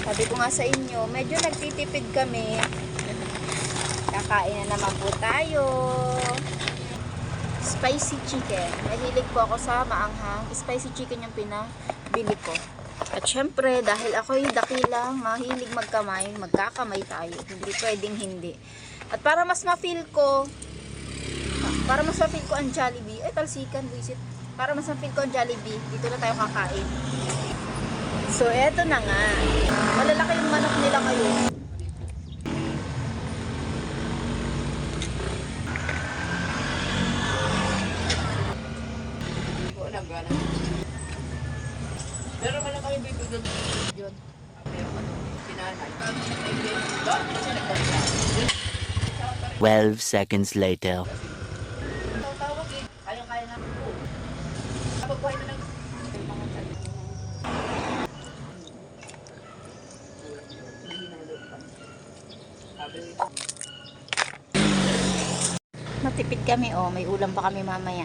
Sabi ko nga sa inyo, medyo nagtitipid kami. Kakain na naman po tayo. Spicy chicken. Mahilig po ako sa maanghang. Spicy chicken yung pinabili ko. At syempre, dahil ako'y dakilang mahilig magkamay, magkakamay tayo. Hindi pwedeng hindi. At para mas ma-feel ko ang Jollibee, ay talsikan, visit. Para mas ma-feel ko ang Jollibee, dito na tayo kakain. So, eto na nga. Malalaki yung manok nila ngayon. Pero malaki yung bibigyan yun. Pero ano, sinanay. 12 seconds later. Tawag eh. Kayang-kaya namin po. Kapag buhay na Matipid kami, oh. May ulam pa kami mamaya.